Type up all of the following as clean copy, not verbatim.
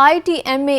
ITMA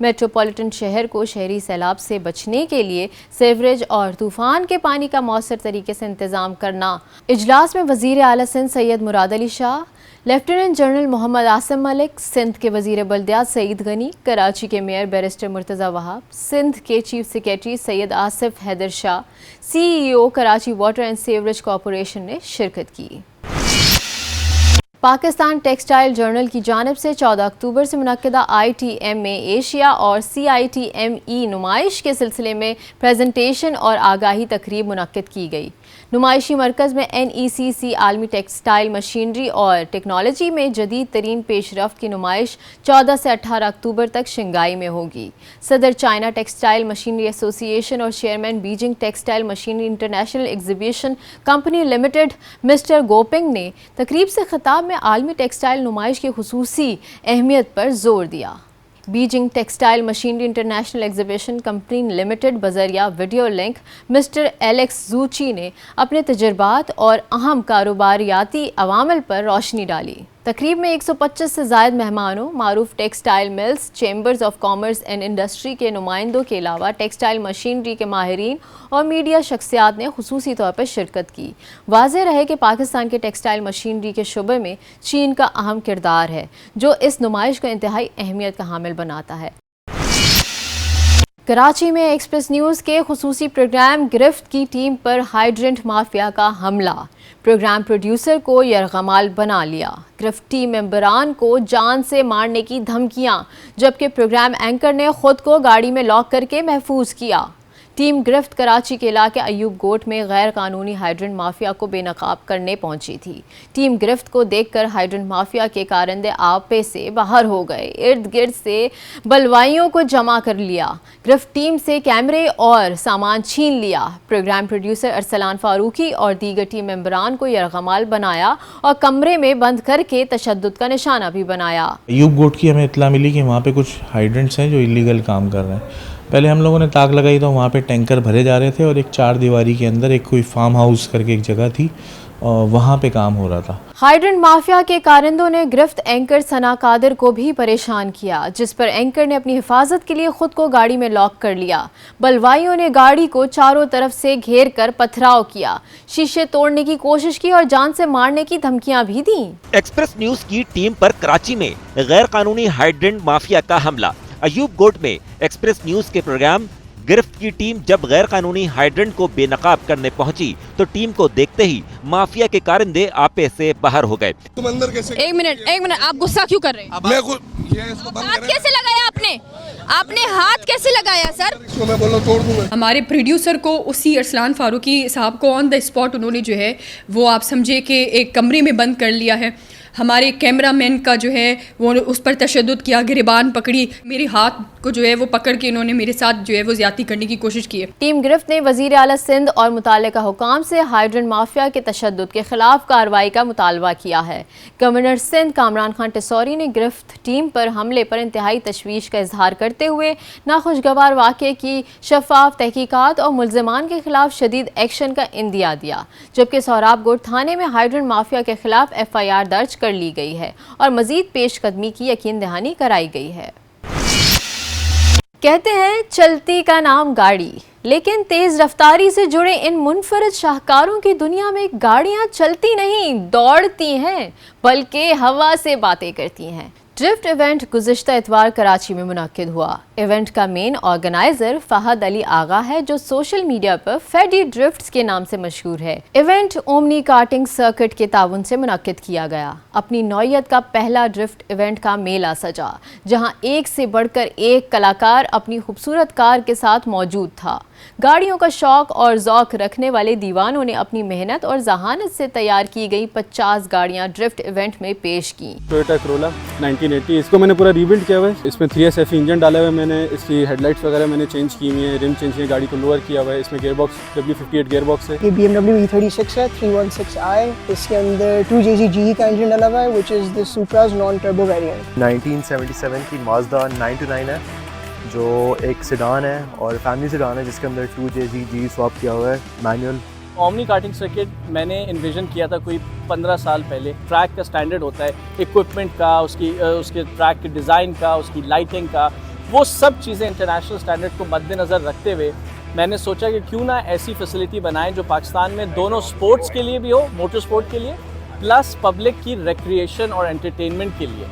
metropolitan شہر کو شہری سیلاب سے بچنے کے لیے سیوریج اور طوفان کے پانی کا مؤثر طریقے سے انتظام کرنا۔ اجلاس میں وزیر اعلیٰ سندھ سید مراد علی شاہ، لیفٹیننٹ جنرل محمد عاصم ملک، سندھ کے وزیر بلدیات سعید غنی، کراچی کے میئر بیرسٹر مرتضی وہاب، سندھ کے chief secretary Syed Asif Haider Shah, C E O Karachi water and sewerage corporation نے شرکت کی۔ پاکستان ٹیکسٹائل جرنل کی جانب سے 14 اکتوبر سے منعقدہ ITM میں ایشیا اور CITME نمائش کے سلسلے میں پریزنٹیشن اور آگاہی تقریب منعقد کی گئی۔ نمائشی مرکز میں NECC عالمی ٹیکسٹائل مشینری اور ٹیکنالوجی میں جدید ترین پیش رفت کی نمائش 14 سے 18 اکتوبر تک شنگھائی میں ہوگی۔ صدر China textile machinery association اور chairman Beijing textile machinery international exhibition company limited mister گوپنگ نے تقریب سے خطاب میں عالمی ٹیکسٹائل نمائش کی خصوصی اہمیت پر زور دیا۔ Beijing textile machinery international exhibition company limited بذریعہ ویڈیو لنک مسٹر ایلیکس زوچی نے اپنے تجربات اور اہم کاروباریاتی عوامل پر روشنی ڈالی۔ تقریب میں 125 سے زائد مہمانوں، معروف textile mills, chambers of commerce and industry کے نمائندوں کے علاوہ ٹیکسٹائل مشینری کے ماہرین اور میڈیا شخصیات نے خصوصی طور پر شرکت کی۔ واضح رہے کہ پاکستان کے ٹیکسٹائل مشینری کے شعبے میں چین کا اہم کردار ہے، جو اس نمائش کو انتہائی اہمیت کا حامل بناتا ہے۔ کراچی میں ایکسپریس نیوز کے خصوصی پروگرام گرفت کی ٹیم پر ہائیڈرنٹ مافیا کا حملہ، پروگرام پروڈیوسر کو یرغمال بنا لیا، گرفت ٹیم ممبران کو جان سے مارنے کی دھمکیاں، جبکہ پروگرام اینکر نے خود کو گاڑی میں لاک کر کے محفوظ کیا۔ ٹیم گرفت کراچی کے علاقے ایوب گوٹ میں غیر قانونی ہائیڈرنٹ مافیا کو بے نقاب کرنے پہنچی تھی۔ ٹیم گرفت کو دیکھ کر ہائیڈرنٹ مافیا کے کارندے آپے سے باہر ہو گئے، ارد گرد سے بلوائیوں کو جمع کر لیا، گرفت ٹیم سے کیمرے اور سامان چھین لیا۔ پروگرام پروڈیوسر ارسلان فاروقی اور دیگر ٹیم ممبران کو یرغمال بنایا اور کمرے میں بند کر کے تشدد کا نشانہ بھی بنایا۔ ایوب گوٹ کی ہمیں اطلاع ملی کہ وہاں پہ کچھ ہائیڈرنٹس ہیں جو ایلیگل کام کر رہے ہیں۔ پہلے ہم لوگوں نے تاک لگائی تو وہاں پہ ٹینکر بھرے جا رہے تھے اور ایک 4 دیواری کے اندر ایک کوئی فارم ہاؤس کر کے ایک جگہ تھی، وہاں پہ کام ہو رہا تھا۔ ہائیڈرنٹ مافیا کے کارندوں نے گرفت اینکر ثنا قادر کو بھی پریشان کیا، جس پر اینکر نے اپنی حفاظت کے لیے خود کو گاڑی میں لاک کر لیا۔ بلوائیوں نے گاڑی کو چاروں طرف سے گھیر کر پتھراؤ کیا، شیشے توڑنے کی کوشش کی اور جان سے مارنے کی دھمکیاں بھی دیں۔ ایکسپریس نیوز کی ٹیم پر کراچی میں غیر قانونی ہائیڈرنٹ مافیا کا حملہ۔ ایوب گوٹ میں ایکسپریس نیوز کے پروگرام گرفت کی ٹیم جب غیر قانونی ہائیڈرنٹ کو بے نقاب کرنے پہنچی تو ٹیم کو دیکھتے ہی مافیا کے کارندے آپے سے باہر ہو گئے۔ تم اندر کیسے؟ ایک منٹ آپ غصہ کیوں کر رہے ہیں؟ ہاتھ کیسے لگایا آپ نے ہاتھ کیسے لگایا سر؟ میں بول رہا ہوں توڑ دوں میں۔ ہمارے پروڈیوسر کو اسی ارسلان فاروقی صاحب کو آن دا اسپاٹ انہوں نے جو ہے وہ آپ سمجھے کہ ایک کمرے میں بند کر لیا ہے۔ ہمارے کیمرہ مین کا جو ہے وہ اس پر تشدد کیا، گریبان پکڑی، میرے ہاتھ کو جو ہے وہ پکڑ کے انہوں نے میرے ساتھ جو ہے وہ زیادتی کرنے کی کوشش کی ہے۔ ٹیم گرفت نے وزیر اعلیٰ سندھ اور متعلقہ حکام سے ہائیڈرنٹ مافیا کے تشدد کے خلاف کارروائی کا مطالبہ کیا ہے۔ گورنر سندھ کامران خان ٹسوری نے گرفت ٹیم پر حملے پر انتہائی تشویش کا اظہار کرتے ہوئے ناخوشگوار واقعے کی شفاف تحقیقات اور ملزمان کے خلاف شدید ایکشن کا عندیہ دیا، جبکہ سہراب گوٹ تھانے میں ہائیڈرنٹ مافیا کے خلاف FIR درج کر لی گئی ہے اور مزید پیش قدمی کی یقین دہانی کرائی گئی ہے۔ کہتے ہیں چلتی کا نام گاڑی، لیکن تیز رفتاری سے جڑے ان منفرد شاہکاروں کی دنیا میں گاڑیاں چلتی نہیں، دوڑتی ہیں، بلکہ ہوا سے باتیں کرتی ہیں۔ ڈرفٹ ایونٹ گزشتہ اتوار کراچی میں منعقد ہوا۔ ایونٹ کا مین آرگنائزر فہد علی آغا ہے، جو سوشل میڈیا پر فیڈی ڈرفٹس کے نام سے مشہور ہے۔ ایونٹ اومنی کارٹنگ سرکٹ کے تعاون سے منعقد کیا گیا۔ اپنی نوعیت کا پہلا ڈرفٹ ایونٹ کا میلہ سجا، جہاں ایک سے بڑھ کر ایک کلاکار اپنی خوبصورت کار کے ساتھ موجود تھا۔ گاڑیوں کا شوق اور ذوق رکھنے والے دیوانوں نے اپنی محنت اور ذہانت سے تیار کی گئی 50 گاڑیاں ڈرفٹ ایونٹ میں پیش کی۔ ٹویوٹا کرولا 1980، اس کو میں نے پورا ریبلڈ کیا ہوا ہے، اس میں 3SF انجن ڈالا ہوا ہے میں نے، اس کی ہیڈ لائٹس وغیرہ میں نے چینج کی ہوئی ہیں، رم چینج کی ہے، گاڑی کو لوور کیا ہوا ہے، اس میں gear box W58 gear box ہے۔ یہ BMW E36 ہے 316i، اس کے اندر 2JZ GE کا انجن ڈالا ہوا ہے which is the Supra's non turbo variant۔ 1977 کی Mazda 929 ہے جو ایک سیڈان ہے اور فیملی سیڈان ہے، جس کے اندر 2JZ GE سواپ کیا ہوا ہے، مینول اومنی کارٹنگ سرکٹ میں نے انویژن کیا تھا کوئی 15 سال پہلے. ٹریک کا سٹینڈرڈ ہوتا ہے ایکوپمنٹ کا, اس کے ٹریک کے ڈیزائن کا, اس کی لائٹنگ کا, وہ سب چیزیں انٹرنیشنل سٹینڈرڈ کو مد نظر رکھتے ہوئے میں نے سوچا کہ کیوں نہ ایسی فیسلٹی بنائیں جو پاکستان میں دونوں سپورٹس کے لیے بھی ہو, موٹر سپورٹ کے لیے پلس پبلک کی ریکریشن اور انٹرٹینمنٹ کے لیے.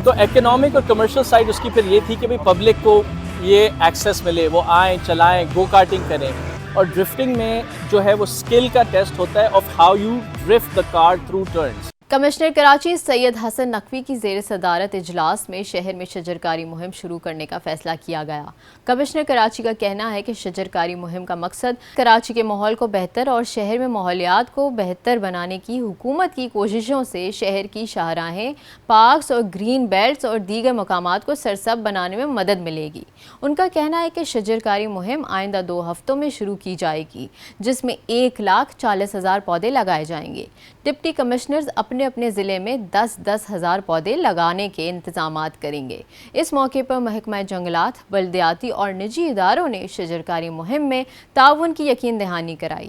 تو اکنامک اور کمرشل سائڈ اس کی پھر یہ تھی کہ بھئی پبلک کو یہ ایکسیس ملے, وہ آئیں چلائیں, گو کارٹنگ کریں. اور ڈرفٹنگ میں جو ہے وہ اسکل کا ٹیسٹ ہوتا ہے of how you drift the car through turns. Commissioner Karachi Syed Hassan Naqvi کی زیر صدارت اجلاس میں شہر میں شجرکاری مہم شروع کرنے کا فیصلہ کیا گیا. کمشنر کراچی کا کہنا ہے کہ شجرکاری مہم کا مقصد کراچی کے ماحول کو بہتر اور شہر میں ماحولیات کو بہتر بنانے کی حکومت کی کوششوں سے شہر کی شاہراہیں, پارکس اور گرین بیلٹس اور دیگر مقامات کو سرسبز بنانے میں مدد ملے گی. ان کا کہنا ہے کہ شجرکاری مہم آئندہ 2 ہفتوں میں شروع کی جائے گی, جس میں 1,40,000 پودے لگائے جائیں گے. ڈپٹی کمشنرز اپنے ضلع میں 10,000 پودے لگانے کے انتظامات کریں گے. اس موقع پر محکمہ جنگلات, بلدیاتی اور نجی اداروں نے شجرکاری مہم میں تعاون کی یقین دہانی کرائی.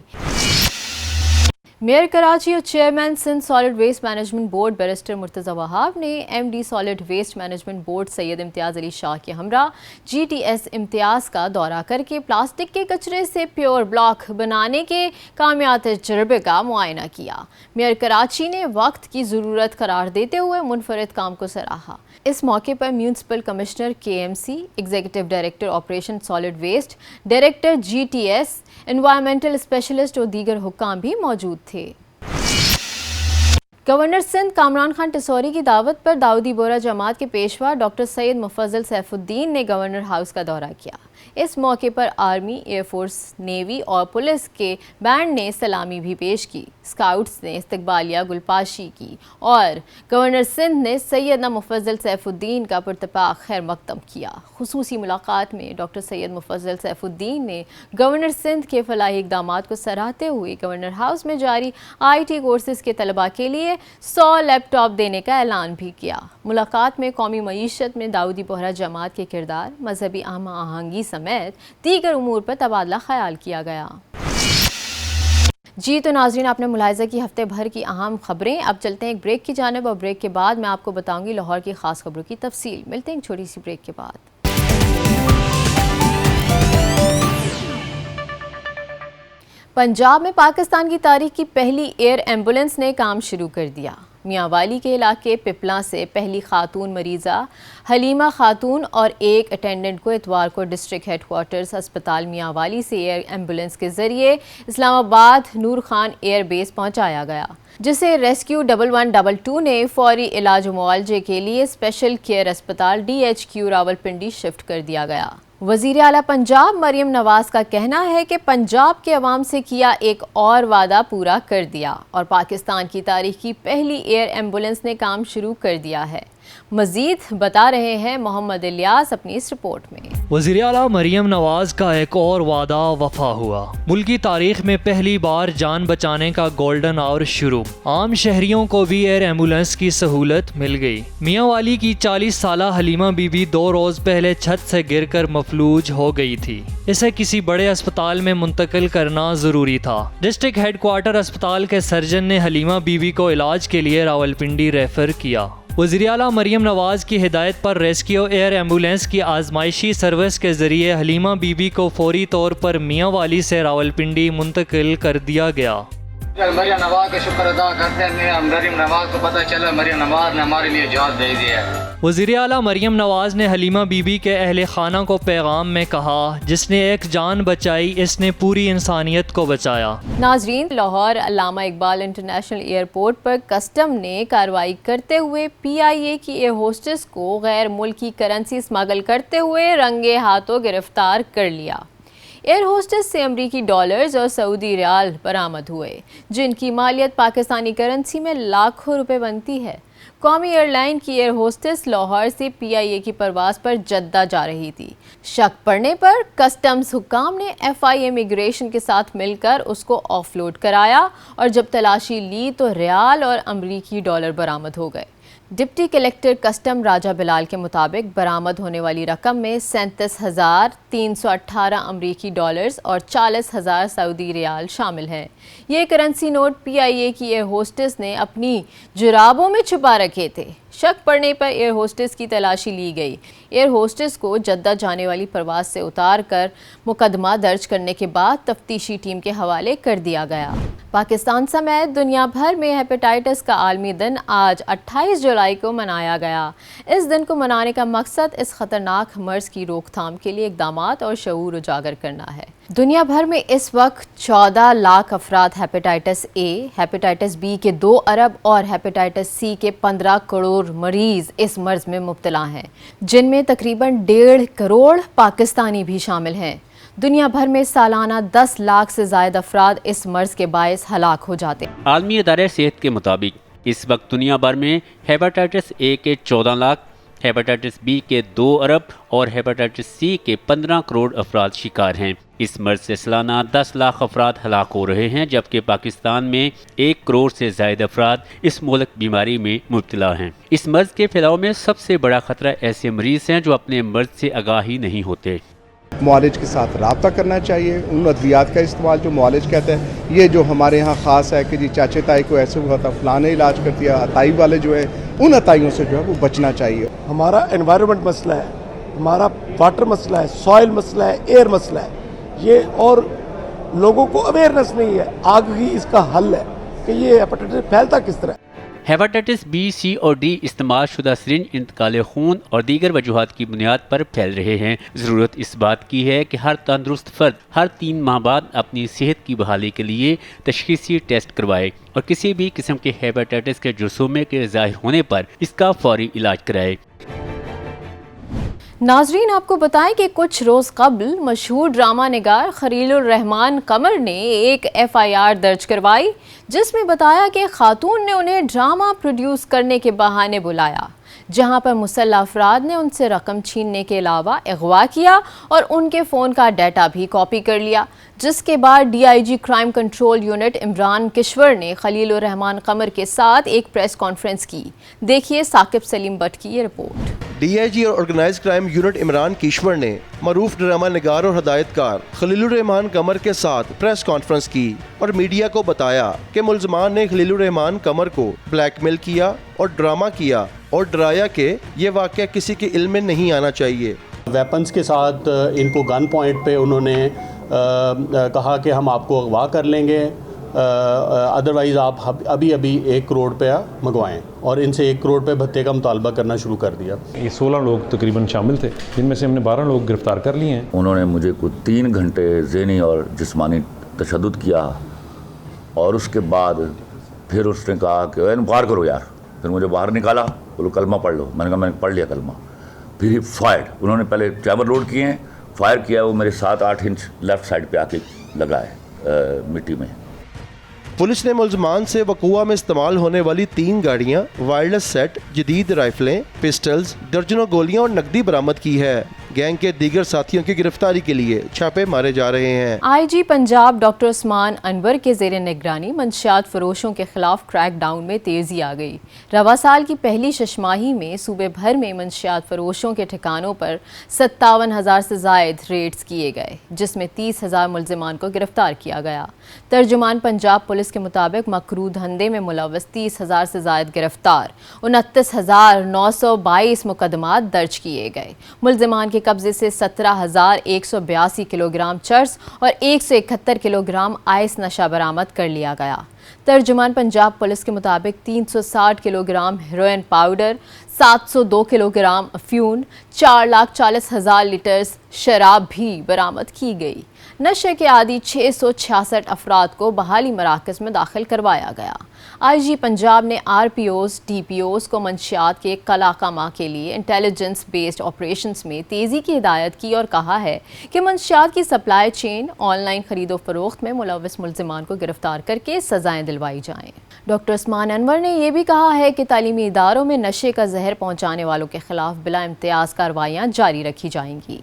میئر کراچی اور chairman Sindh solid waste management board barrister Murtaza Wahab نے M D solid waste management board Syed Imtiaz Ali شاہ کے ہمراہ جی ٹی ایس امتیاز کا دورہ کر کے پلاسٹک کے کچرے سے پیور بلاک بنانے کے کامیاب تجربے کا معائنہ کیا. میئر کراچی نے وقت کی ضرورت قرار دیتے ہوئے منفرد کام کو سراہا. اس موقع پر municipal commissioner K M C, executive director operation solid waste, director G T S, environmental specialist اور دیگر حکام بھی موجود تھے. گورنر سندھ کامران خان ٹسوری کی دعوت پر داؤدی بورہ جماعت کے پیشوا ڈاکٹر سید مفضل سیف الدین نے گورنر ہاؤس کا دورہ کیا. اس موقع پر آرمی, ایئر فورس, نیوی اور پولیس کے بینڈ نے سلامی بھی پیش کی. اسکاؤٹس نے استقبالیہ گلپاشی کی اور گورنر سندھ نے سیدنا مفضل سیف الدین کا پرتپاک خیر مقدم کیا. خصوصی ملاقات میں ڈاکٹر سید مفضل سیف الدین نے گورنر سندھ کے فلاحی اقدامات کو سراہتے ہوئے گورنر ہاؤس میں جاری آئی ٹی کورسز کے طلباء کے لیے 100 لیپ ٹاپ دینے کا اعلان بھی کیا. ملاقات میں قومی معیشت میں داؤدی بورہ جماعت کے کردار, مذہبی ہم آہنگی سمیت دیگر امور پر تبادلہ خیال کیا گیا. جی تو ناظرین, آپ نے ملاحظہ کی ہفتے بھر کی اہم خبریں. اب چلتے ہیں ایک بریک کی جانب اور بریک کے بعد میں آپ کو بتاؤں گی لاہور کی خاص خبروں کی تفصیل. ملتے ہیں ایک چھوٹی سی بریک کے بعد. پنجاب میں پاکستان کی تاریخ کی پہلی ایئر ایمبولنس نے کام شروع کر دیا. میاں والی کے علاقے پپلاں سے پہلی خاتون مریضہ حلیمہ خاتون اور ایک اٹینڈنٹ کو اتوار کو ڈسٹرکٹ ہیڈ کوارٹرز ہسپتال میاں والی سے ایئر ایمبولنس کے ذریعے اسلام آباد نور خان ایئر بیس پہنچایا گیا, جسے ریسکیو 1122 نے فوری علاج و معالجے کے لیے اسپیشل کیئر اسپتال DHQ راولپنڈی شفٹ کر دیا گیا. وزیر اعلیٰ پنجاب مریم نواز کا کہنا ہے کہ پنجاب کے عوام سے کیا ایک اور وعدہ پورا کر دیا اور پاکستان کی تاریخ کی پہلی ایئر ایمبولنس نے کام شروع کر دیا ہے. مزید بتا رہے ہیں محمد الیاس اپنی اس رپورٹ میں. وزیر اعلیٰ مریم نواز کا ایک اور وعدہ وفا ہوا. ملکی تاریخ میں پہلی بار جان بچانے کا گولڈن آور شروع. عام شہریوں کو بھی ایئر ایمبولنس کی سہولت مل گئی. میاں والی کی 40 سالہ حلیمہ بی بی 2 روز پہلے چھت سے گر کر مفلوج ہو گئی تھی. اسے کسی بڑے اسپتال میں منتقل کرنا ضروری تھا. ڈسٹرکٹ ہیڈ کوارٹر اسپتال کے سرجن نے حلیمہ بی بی کو علاج کے لیے راولپنڈی ریفر کیا. وزیر اعلیٰ مریم نواز کی ہدایت پر ریسکیو ایئر ایمبولنس کی آزمائشی سروس کے ذریعے حلیمہ بی بی کو فوری طور پر میاں والی سے راولپنڈی منتقل کر دیا گیا. مریم نواز کا شکر ادا کرتے ہیں. مریم نواز کو پتہ چلا مریم نواز نے ہمارے لیے جان دے دیا ہے. وزیر اعلیٰ مریم نواز نے حلیمہ بی بی کے اہل خانہ کو پیغام میں کہا, جس نے ایک جان بچائی اس نے پوری انسانیت کو بچایا. ناظرین, لاہور علامہ اقبال انٹرنیشنل ایئرپورٹ پر کسٹم نے کارروائی کرتے ہوئے PIA کی ایئر ہوسٹس کو غیر ملکی کرنسی اسمگل کرتے ہوئے رنگے ہاتھوں گرفتار کر لیا. ایئر ہوسٹس سے امریکی ڈالرز اور سعودی ریال برآمد ہوئے, جن کی مالیت پاکستانی کرنسی میں لاکھوں روپے بنتی ہے. قومی ایئر لائن کی ایئر ہوسٹس لاہور سے PIA کی پرواز پر جدہ جا رہی تھی. شک پڑنے پر کسٹمز حکام نے FI امیگریشن کے ساتھ مل کر اس کو آف لوڈ کرایا اور جب تلاشی لی تو ریال اور امریکی ڈالر برآمد ہو گئے. ڈپٹی کلیکٹر کسٹم راجہ بلال کے مطابق برآمد ہونے والی رقم میں 37,318 امریکی ڈالرز اور 40,000 سعودی ریال شامل ہیں۔ یہ کرنسی نوٹ PIA کی ایئر ہوسٹس نے اپنی جرابوں میں چھپا رکھے تھے۔ شک پڑنے پر ایئر ہوسٹس کی تلاشی لی گئی۔ ایئر ہوسٹس کو جدہ جانے والی پرواز سے اتار کر مقدمہ درج کرنے کے بعد تفتیشی ٹیم کے حوالے کر دیا گیا۔ پاکستان سمیت دنیا بھر میں ہیپیٹائٹس کا عالمی دن آج 28 جولائی کو منایا گیا۔ اس دن کو منانے کا مقصد اس خطرناک مرض کی روک تھام کے لیے اقدامات اور شعور اجاگر کرنا ہے۔ دنیا بھر میں اس وقت 14 لاکھ افراد ہیپیٹائٹس A، ہیپیٹائٹس B کے 2 ارب اور ہیپیٹائٹس C کے 15 کروڑ مریض اس مرض میں مبتلا ہیں، جن میں تقریباً 1.5 کروڑ پاکستانی بھی شامل ہیں۔ دنیا بھر میں سالانہ 10 لاکھ سے زائد افراد اس مرض کے باعث ہلاک ہو جاتے ہیں۔ عالمی ادارہ صحت کے مطابق اس وقت دنیا بھر میں ہیپاٹائٹس A کے 14 لاکھ، ہیپاٹائٹس B کے 2 ارب اور ہیپاٹائٹس C کے 15 کروڑ افراد شکار ہیں۔ اس مرض سے سالانہ 10 لاکھ افراد ہلاک ہو رہے ہیں، جبکہ پاکستان میں 1 کروڑ سے زائد افراد اس مہلک بیماری میں مبتلا ہیں۔ اس مرض کے پھیلاؤ میں سب سے بڑا خطرہ ایسے مریض ہیں جو اپنے مرض سے آگاہ ہی نہیں ہوتے۔ معالج کے ساتھ رابطہ کرنا چاہیے، ان ادویات کا استعمال جو معالج کہتا ہے۔ یہ جو ہمارے ہاں خاص ہے کہ جی چاچے تائی کو ایسے ہوا تھا، فلاں نے علاج کر دیا، اتائی والے جو ہے ان اتائیوں سے جو ہے وہ بچنا چاہیے۔ ہمارا انوائرمنٹ مسئلہ ہے، ہمارا واٹر مسئلہ ہے، سوائل مسئلہ ہے، ایئر مسئلہ ہے، یہ اور لوگوں کو اویئرنیس نہیں ہے۔ آگ ہی اس کا حل ہے کہ یہ ہیپاٹائٹس پھیلتا کس طرح ہے۔ ہیپاٹائٹس B، C اور D استعمال شدہ سرنج، انتقال خون اور دیگر وجوہات کی بنیاد پر پھیل رہے ہیں۔ ضرورت اس بات کی ہے کہ ہر تندرست فرد ہر 3 ماہ بعد اپنی صحت کی بحالی کے لیے تشخیصی ٹیسٹ کروائے اور کسی بھی قسم کے ہیپاٹائٹس کے جرثومے کے ظاہر ہونے پر اس کا فوری علاج کرائے۔ ناظرین، آپ کو بتائیں کہ کچھ روز قبل مشہور ڈرامہ نگار خلیل الرحمان قمر نے ایک FIR درج کروائی، جس میں بتایا کہ خاتون نے انہیں ڈرامہ پروڈیوس کرنے کے بہانے بلایا، جہاں پر مسلح افراد نے ان سے رقم چھیننے کے علاوہ اغوا کیا اور ان کے فون کا ڈیٹا بھی کاپی کر لیا، جس کے بعد DIG crime control unit Imran Kishwar نے خلیل الرحمان قمر کے ساتھ ایک پریس کانفرنس کی۔ دیکھیے ثاقب سلیم بٹ کی یہ رپورٹ۔ DIG اور organise crime unit Imran Kishwar نے معروف ڈرامہ نگار اور ہدایت کار خلیل الرحمان قمر کے ساتھ پریس کانفرنس کی اور میڈیا کو بتایا کہ ملزمان نے خلیل الرحمان قمر کو بلیک میل کیا اور ڈرامہ کیا اور ڈرایا کہ یہ واقعہ کسی کے علم میں نہیں آنا چاہیے۔ ویپنز کے ساتھ ان کو گن پوائنٹ پہ انہوں نے کہا کہ ہم آپ کو اغوا کر لیں گے، ادروائز آپ ابھی 1 کروڑ روپیہ منگوائیں، اور ان سے 1 کروڑ روپے بھتے کا مطالبہ کرنا شروع کر دیا۔ یہ 16 لوگ تقریباً شامل تھے، جن میں سے ہم نے 12 لوگ گرفتار کر لیے ہیں۔ انہوں نے مجھے کچھ 3 گھنٹے ذہنی اور جسمانی تشدد کیا، اور اس کے بعد پھر اس نے کہا کہ باہر کرو یار، پھر مجھے باہر نکالا، بولو کلمہ پڑھ لو، میں نے کہا میں نے پڑھ لیا کلمہ۔ پھر ہی فائر، انہوں نے پہلے چیمبر لوڈ کیے ہیں، فائر کیا، وہ میرے 7-8 انچ لیفٹ سائڈ پہ آ کے لگا ہے مٹی میں۔ پولیس نے ملزمان سے وقوع میں استعمال ہونے والی 3 گاڑیاں، وائرلیس سیٹ، جدید رائفلیں، پسٹلز، درجنوں گولیاں اور نقدی برآمد کی ہے۔ گینگ کے دیگر ساتھیوں کی گرفتاری کے لیے چھاپے مارے جا رہے ہیں۔ IG پنجاب ڈاکٹر عثمان انور کے زیر نگرانی منشیات فروشوں کے خلاف کریک ڈاؤن میں تیزی آ گئی۔ رواں سال کی پہلی 6 ماہی میں صوبے بھر میں منشیات فروشوں کے ٹھکانوں پر 57,000 سے زائد ریڈز کیے گئے، جس میں 30,000 ملزمان کو گرفتار کیا گیا۔ ترجمان پنجاب پولیس کے مطابق مکروہ دھندے میں ملوث 30,000 سے زائد گرفتار، 29,922 مقدمات درج کیے گئے۔ ملزمان کے قبضے سے 17,182 کلو گرام چرس اور 171 کلو گرام آئس نشہ برآمد کر لیا گیا۔ ترجمان پنجاب پولیس کے مطابق 360 kilo gram heroine powder, 702 kilo gram افیون، 4,40,000 letter شراب بھی برآمد کی گئی۔ نشے کے عادی 666 افراد کو بحالی مراکز میں داخل کروایا گیا۔ IG پنجاب نے RPOs DPOs کو منشیات کے قلع کما کے لیے انٹیلیجنس بیسڈ آپریشنز میں تیزی کی ہدایت کی اور کہا ہے کہ منشیات کی سپلائی چین، آن لائن خرید و فروخت میں ملوث ملزمان کو گرفتار کر کے سزائیں دلوائی جائیں۔ ڈاکٹر عثمان انور نے یہ بھی کہا ہے کہ تعلیمی اداروں میں نشے کا زہر پہنچانے والوں کے خلاف بلا امتیاز کارروائیاں جاری رکھی جائیں گی۔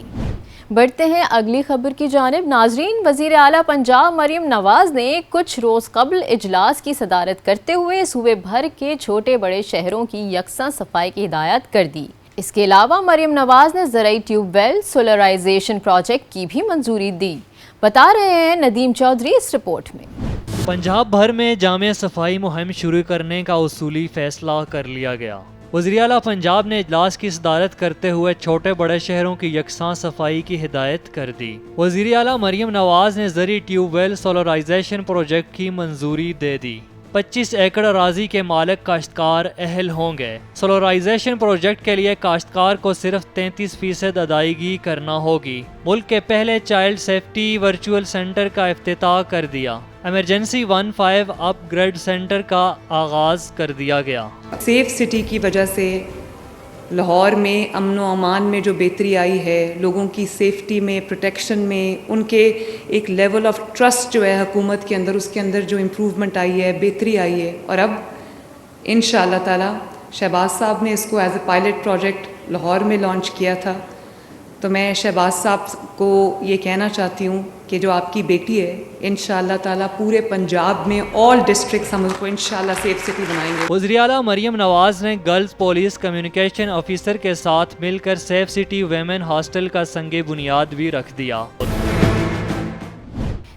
بڑھتے ہیں اگلی خبر کی جانب. ناظرین, وزیر اعلیٰ پنجاب مریم نواز نے کچھ روز قبل اجلاس کی صدارت کرتے ہوئے صوبے بھر کے چھوٹے بڑے شہروں کی یکساں صفائی کی ہدایت کر دی. اس کے علاوہ مریم نواز نے زرعی ٹیوب ویل سولرائزیشن پروجیکٹ کی بھی منظوری دی. بتا رہے ہیں ندیم چودھری اس رپورٹ میں. پنجاب بھر میں جامع صفائی مہم شروع کرنے کا اصولی فیصلہ کر لیا گیا. وزیر اعلیٰ پنجاب نے اجلاس کی صدارت کرتے ہوئے چھوٹے بڑے شہروں کی یکساں صفائی کی ہدایت کر دی. وزیر اعلیٰ مریم نواز نے زرعی ٹیوب ویل سولرائزیشن پروجیکٹ کی منظوری دے دی. 25 ایکڑ اراضی کے مالک کاشتکار اہل ہوں گے. سولرائزیشن پروجیکٹ کے لیے کاشتکار کو صرف 33% ادائیگی کرنا ہوگی. ملک کے پہلے چائلڈ سیفٹی ورچوئل سینٹر کا افتتاح کر دیا. ایمرجنسی 15 اپ گریڈ سینٹر کا آغاز کر دیا گیا. سیف سٹی کی وجہ سے لاہور میں امن و امان میں جو بہتری آئی ہے، لوگوں کی سیفٹی میں، پروٹیکشن میں، ان کے ایک لیول آف ٹرسٹ جو ہے حکومت کے اندر، اس کے اندر جو امپروومنٹ آئی ہے، بہتری آئی ہے. اور اب انشاءاللہ تعالی شہباز صاحب نے اس کو as a pilot project Lahore میں لانچ کیا تھا. تو میں شہباز صاحب کو یہ کہنا چاہتی ہوں کہ جو آپ کی بیٹی ہے، انشاءاللہ تعالیٰ پورے پنجاب میں آل ڈسٹرکٹس ہم اس کو انشاءاللہ سیف سٹی بنائیں گے. وزیر اعلیٰ مریم نواز نے گرلز پولیس کمیونیکیشن آفیسر کے ساتھ مل کر سیف سٹی ویمن ہاسٹل کا سنگ بنیاد بھی رکھ دیا.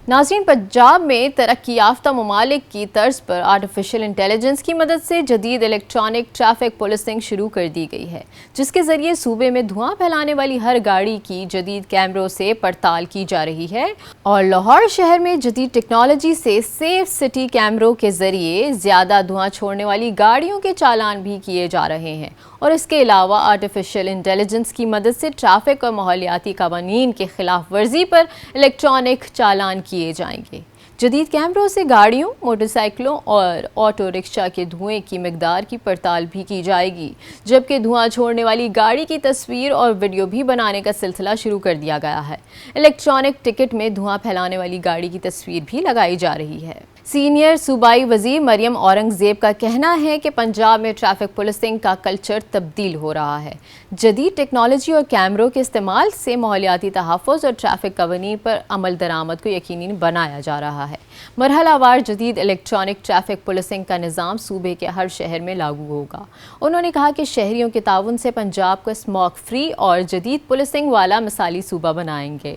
ناظرین, پنجاب میں ترقی یافتہ ممالک کی طرز پر آرٹیفیشل انٹیلیجنس کی مدد سے جدید الیکٹرانک ٹریفک پولیسنگ شروع کر دی گئی ہے, جس کے ذریعے صوبے میں دھواں پھیلانے والی ہر گاڑی کی جدید کیمروں سے پڑتال کی جا رہی ہے. اور لاہور شہر میں جدید ٹیکنالوجی سے سیف سٹی کیمروں کے ذریعے زیادہ دھواں چھوڑنے والی گاڑیوں کے چالان بھی کیے جا رہے ہیں. اور اس کے علاوہ آرٹیفیشل انٹیلیجنس کی مدد سے ٹریفک اور ماحولیاتی قوانین کے خلاف ورزی پر الیکٹرانک چالان کیے جائیں گے. جدید کیمروں سے گاڑیوں، موٹر سائیکلوں اور آٹو رکشہ کے دھوئیں کی مقدار کی پڑتال بھی کی جائے گی، جبکہ دھواں چھوڑنے والی گاڑی کی تصویر اور ویڈیو بھی بنانے کا سلسلہ شروع کر دیا گیا ہے. الیکٹرانک ٹکٹ میں دھواں پھیلانے والی گاڑی کی تصویر بھی لگائی جا رہی ہے. سینئر صوبائی وزیر مریم اورنگزیب کا کہنا ہے کہ پنجاب میں ٹریفک پولیسنگ کا کلچر تبدیل ہو رہا ہے. جدید ٹیکنالوجی اور کیمروں کے استعمال سے ماحولیاتی تحفظ اور ٹریفک قوانین پر عمل درآمد کو یقینی بنایا جا رہا ہے. مرحلہ وار جدید الیکٹرانک ٹریفک پولیسنگ کا نظام صوبے کے ہر شہر میں لاگو ہوگا. انہوں نے کہا کہ شہریوں کے تعاون سے پنجاب کو اسموک فری اور جدید پولیسنگ والا مثالی صوبہ بنائیں گے.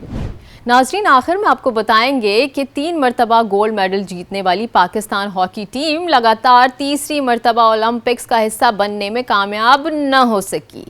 ناظرین, آخر میں آپ کو بتائیں گے کہ 3 مرتبہ گولڈ میڈل جیتنے والی پاکستان ہاکی ٹیم لگاتار تیسری مرتبہ اولمپکس کا حصہ بننے میں کامیاب نہ ہو سکی.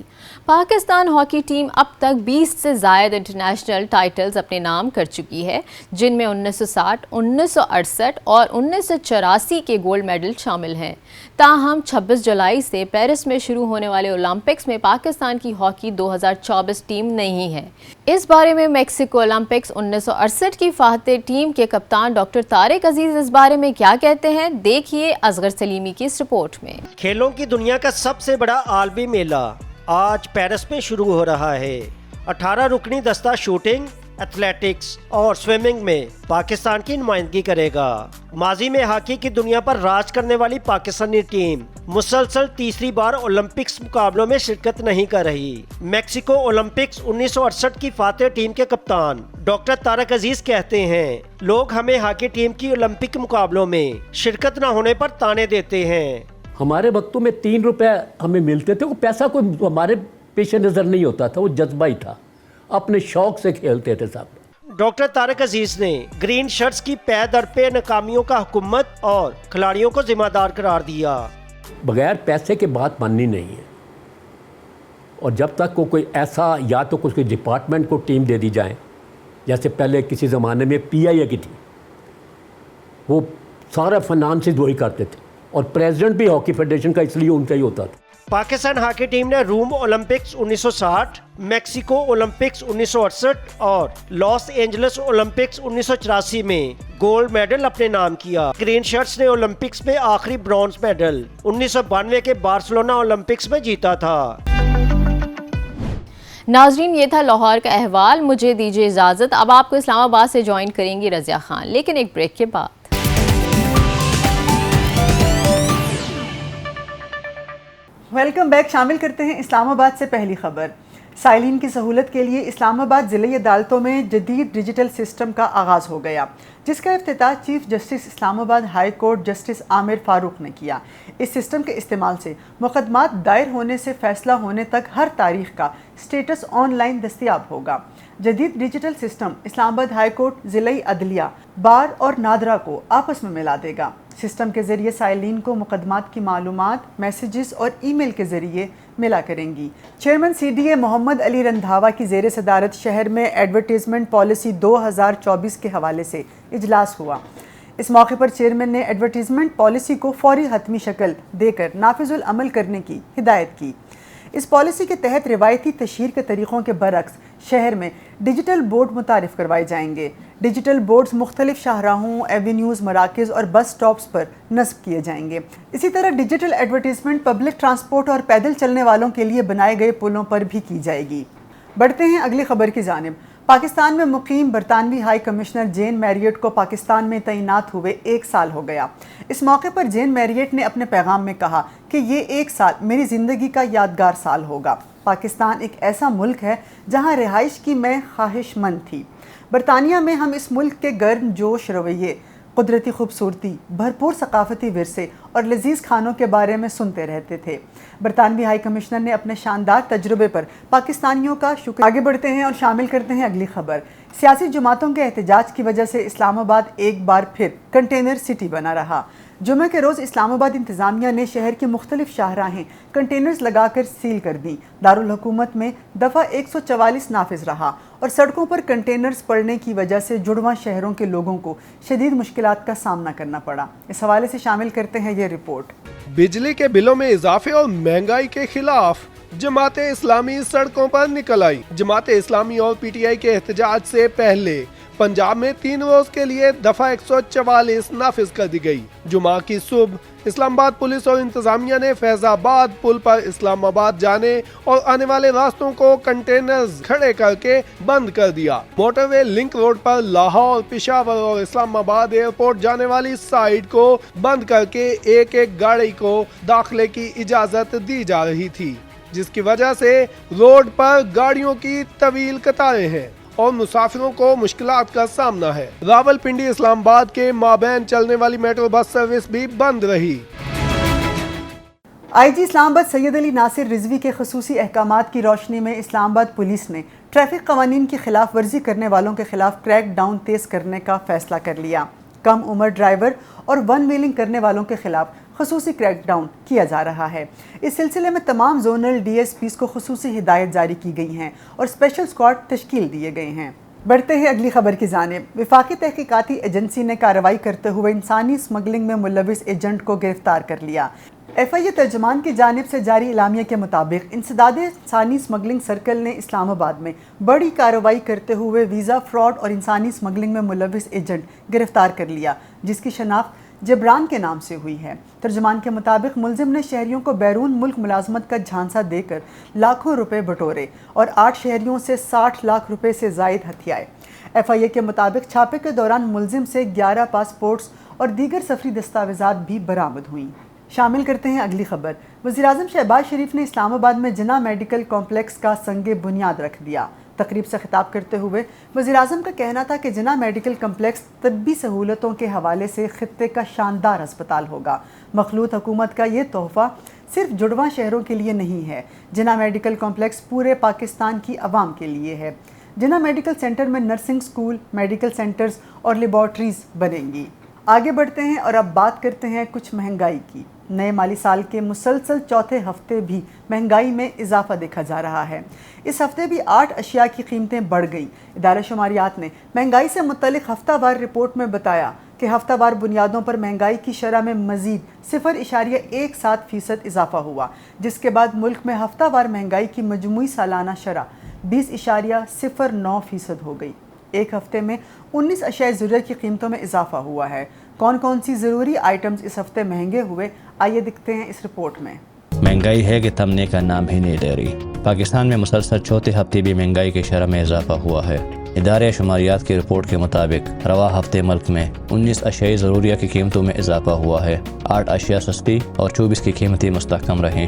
پاکستان ہاکی ٹیم اب تک 20 سے زائد انٹرنیشنل ٹائٹلز اپنے نام کر چکی ہے, جن میں 1960, 1968 اور 1984 کے گولڈ میڈل شامل ہیں. تاہم 26 جولائی سے پیرس میں شروع ہونے والے اولمپکس میں پاکستان کی ہاکی 2024 ٹیم نہیں ہے. اس بارے میں میکسیکو اولمپکس 1968 کی فاتح ٹیم کے کپتان ڈاکٹر طارق عزیز اس بارے میں کیا کہتے ہیں, دیکھیے اصغر سلیمی کی اس رپورٹ میں. کھیلوں کی دنیا کا سب سے بڑا عالمی میلہ آج پیرس میں شروع ہو رہا ہے. 18 رکنی دستہ شوٹنگ، ایتھلیٹکس اور سوئمنگ میں پاکستان کی نمائندگی کرے گا. ماضی میں ہاکی کی دنیا پر راج کرنے والی پاکستانی ٹیم مسلسل تیسری بار اولمپکس مقابلوں میں شرکت نہیں کر رہی. میکسیکو اولمپکس 1968 کی فاتح ٹیم کے کپتان ڈاکٹر طارق عزیز کہتے ہیں, لوگ ہمیں ہاکی ٹیم کی اولمپک مقابلوں میں شرکت نہ ہونے پر تانے دیتے ہیں. ہمارے وقتوں میں 3 روپے ہمیں ملتے تھے, وہ پیسہ کوئی ہمارے پیش نظر نہیں ہوتا تھا, وہ جذبہ ہی تھا, اپنے شوق سے کھیلتے تھے صاحب. ڈاکٹر طارق عزیز نے گرین شرٹس کی پے در پے ناکامیوں کا حکومت اور کھلاڑیوں کو ذمہ دار قرار دیا. بغیر پیسے کے بات ماننی نہیں ہے, اور جب تک کوئی ایسا یا تو کوئی ڈپارٹمنٹ کو ٹیم دے دی جائے, جیسے پہلے کسی زمانے میں پی آئی اے کی تھی, وہ سارا فنانسز وہی کرتے تھے, اور پریزیڈنٹ بھی ہاکی فیڈریشن کا اس لیے ان کا ہی ہوتا تھا. پاکستان ہاکی ٹیم نے روم اولمپکس 1960, میکسیکو اولمپکس 1968 اور لاس اینجلس اولمپکس 1984 میں گولڈ میڈل اپنے نام کیا. گرین شرٹس نے اولمپکس میں آخری برونز میڈل 1992 کے بارسلونا اولمپکس میں جیتا تھا. ناظرین, یہ تھا لاہور کا احوال. مجھے دیجیے اجازت, اب آپ کو اسلام آباد سے جوائن کریں گی رضیہ خان, لیکن ایک بریک کے بعد. Welcome back. شامل کرتے ہیں اسلام آباد سے پہلی خبر. سائلین کی سہولت کے لیے اسلام آباد ضلعی عدالتوں میں جدید ڈیجیٹل سسٹم کا آغاز ہو گیا، جس کا افتتاح چیف جسٹس اسلام آباد ہائی کورٹ جسٹس عامر فاروق نے کیا۔ اس سسٹم کے استعمال سے مقدمات دائر ہونے سے فیصلہ ہونے تک ہر تاریخ کا سٹیٹس آن لائن دستیاب ہوگا۔ جدید ڈیجیٹل سسٹم اسلام آباد ہائی کورٹ، ضلعی عدلیہ، بار اور نادرہ کو آپس میں ملا دے گا۔ سسٹم کے ذریعے سائلین کو مقدمات کی معلومات میسیجز اور ای میل کے ذریعے ملا کریں گی۔ چیئرمین سی ڈی اے محمد علی رندھاوا کی زیر صدارت شہر میں ایڈورٹیزمنٹ پالیسی 2024 کے حوالے سے اجلاس ہوا۔ اس موقع پر چیئرمین نے ایڈورٹیزمنٹ پالیسی کو فوری حتمی شکل دے کر نافذ العمل کرنے کی ہدایت کی۔ اس پالیسی کے تحت روایتی تشہیر کے طریقوں کے برعکس شہر میں ڈیجیٹل بورڈ متعارف کروائے جائیں گے۔ ڈیجیٹل بورڈز مختلف شاہراہوں، ایونیوز، مراکز اور بس سٹاپس پر نصب کیے جائیں گے۔ اسی طرح ڈیجیٹل ایڈورٹیزمنٹ پبلک ٹرانسپورٹ اور پیدل چلنے والوں کے لیے بنائے گئے پلوں پر بھی کی جائے گی۔ بڑھتے ہیں اگلی خبر کی جانب۔ پاکستان میں مقیم برطانوی ہائی کمشنر جین میریٹ کو پاکستان میں تعینات ہوئے 1 سال ہو گیا۔ اس موقع پر جین میریٹ نے اپنے پیغام میں کہا کہ یہ 1 سال میری زندگی کا یادگار سال ہوگا۔ پاکستان ایک ایسا ملک ہے جہاں رہائش کی میں خواہش مند تھی۔ برطانیہ میں ہم اس ملک کے گرم جوش رویے، قدرتی خوبصورتی، بھرپور ثقافتی ورثے اور لذیذ کھانوں کے بارے میں سنتے رہتے تھے۔ برطانوی ہائی کمشنر نے اپنے شاندار تجربے پر پاکستانیوں کا شکر۔ آگے بڑھتے ہیں اور شامل کرتے ہیں اگلی خبر۔ سیاسی جماعتوں کے احتجاج کی وجہ سے اسلام آباد ایک بار پھر کنٹینر سٹی بنا رہا۔ جمعہ کے روز اسلام آباد انتظامیہ نے شہر کی مختلف شاہراہیں کنٹینرز لگا کر سیل کر دیں۔ دارالحکومت میں دفعہ 144 نافذ رہا اور سڑکوں پر کنٹینرز پڑنے کی وجہ سے جڑواں شہروں کے لوگوں کو شدید مشکلات کا سامنا کرنا پڑا۔ اس حوالے سے شامل کرتے ہیں یہ رپورٹ۔ بجلی کے بلوں میں اضافے اور مہنگائی کے خلاف جماعت اسلامی سڑکوں پر نکل آئی۔ جماعت اسلامی اور پی ٹی آئی کے احتجاج سے پہلے پنجاب میں 3 روز کے لیے دفعہ 144 نافذ کر دی گئی۔ جمعہ کی صبح اسلام آباد پولیس اور انتظامیہ نے فیض آباد پل پر اسلام آباد جانے اور آنے والے راستوں کو کنٹینرز کھڑے کر کے بند کر دیا۔ موٹر وے لنک روڈ پر لاہور، پشاور اور اسلام آباد ایئرپورٹ جانے والی سائیڈ کو بند کر کے ایک ایک گاڑی کو داخلے کی اجازت دی جا رہی تھی، جس کی وجہ سے روڈ پر گاڑیوں کی طویل قطاریں ہیں اور مسافروں کو مشکلات کا سامنا ہے۔ راولپنڈی اسلام آباد کے مابین چلنے والی میٹرو بس سروس بھی بند رہی۔ آئی جی اسلام آباد سید علی ناصر رضوی کے خصوصی احکامات کی روشنی میں اسلام آباد پولیس نے ٹریفک قوانین کی خلاف ورزی کرنے والوں کے خلاف کریک ڈاؤن تیز کرنے کا فیصلہ کر لیا۔ کم عمر ڈرائیور اور ون ویلنگ کرنے والوں کے خلاف خصوصی کریک ڈاؤن کیا جا رہا ہے۔ اس سلسلے میں تمام زونل ڈی ایس پیز کو خصوصی ہدایت جاری کی گئی ہیں اور اسپیشل اسکواڈ تشکیل دیے گئے ہیں۔ بڑھتے ہیں اگلی خبر کی جانب۔ وفاقی تحقیقاتی ایجنسی نے کارروائی کرتے ہوئے انسانی اسمگلنگ میں ملوث ایجنٹ کو گرفتار کر لیا۔ ایف آئی اے ترجمان کی جانب سے جاری اعلامیہ کے مطابق انسداد انسانی اسمگلنگ سرکل نے اسلام آباد میں بڑی کارروائی کرتے ہوئے ویزا فراڈ اور انسانی اسمگلنگ میں ملوث ایجنٹ گرفتار کر لیا، جس کی شناخت جبران کے نام سے ہوئی ہے۔ ترجمان کے مطابق ملزم نے شہریوں کو بیرون ملک ملازمت کا جھانسا دے کر لاکھوں روپے بٹورے اور 8 شہریوں سے 60 لاکھ روپے سے زائد ہتھیائے۔ ایف آئی اے کے مطابق چھاپے کے دوران ملزم سے 11 پاسپورٹس اور دیگر سفری دستاویزات بھی برآمد ہوئیں۔ شامل کرتے ہیں اگلی خبر۔ وزیراعظم شہباز شریف نے اسلام آباد میں جناح میڈیکل کمپلیکس کا سنگ بنیاد رکھ دیا۔ تقریب سے خطاب کرتے ہوئے وزیراعظم کا کہنا تھا کہ جناح میڈیکل کمپلیکس طبی سہولتوں کے حوالے سے خطے کا شاندار ہسپتال ہوگا۔ مخلوط حکومت کا یہ تحفہ صرف جڑواں شہروں کے لیے نہیں ہے۔ جناح میڈیکل کمپلیکس پورے پاکستان کی عوام کے لیے ہے۔ جناح میڈیکل سینٹر میں نرسنگ سکول، میڈیکل سینٹرز اور لیبارٹریز بنیں گی۔ آگے بڑھتے ہیں اور اب بات کرتے ہیں کچھ مہنگائی کی۔ نئے مالی سال کے مسلسل چوتھے ہفتے بھی مہنگائی میں اضافہ دیکھا جا رہا ہے۔ اس ہفتے بھی 8 اشیاء کی قیمتیں بڑھ گئیں۔ ادارہ شماریات نے مہنگائی سے متعلق ہفتہ وار رپورٹ میں بتایا کہ ہفتہ وار بنیادوں پر مہنگائی کی شرح میں مزید 0.17% اضافہ ہوا، جس کے بعد ملک میں ہفتہ وار مہنگائی کی مجموعی سالانہ شرح 20.09% ہو گئی۔ ایک ہفتے میں 19 اشیاء ضرورت کی قیمتوں میں اضافہ ہوا ہے۔ کون کون سی ضروری آئٹمز اس ہفتے مہنگے ہوئے، آئیے دیکھتے ہیں اس رپورٹ میں۔ مہنگائی ہے کہ تھمنے کا نام ہی نہیں لے رہی۔ پاکستان میں مسلسل چوتھے ہفتے بھی مہنگائی کی شرح میں اضافہ ہوا ہے۔ ادارہ شماریات کی رپورٹ کے مطابق رواں ہفتے ملک میں 19 اشیاء ضروریہ کی قیمتوں میں اضافہ ہوا ہے۔ 8 اشیاء سستی اور 24 کی قیمتیں مستحکم رہیں۔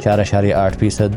4.8%,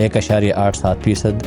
1.87%,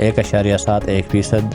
1.71%,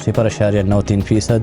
0.93%,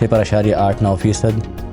0.89%,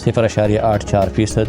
0.84%,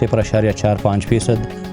0.45%,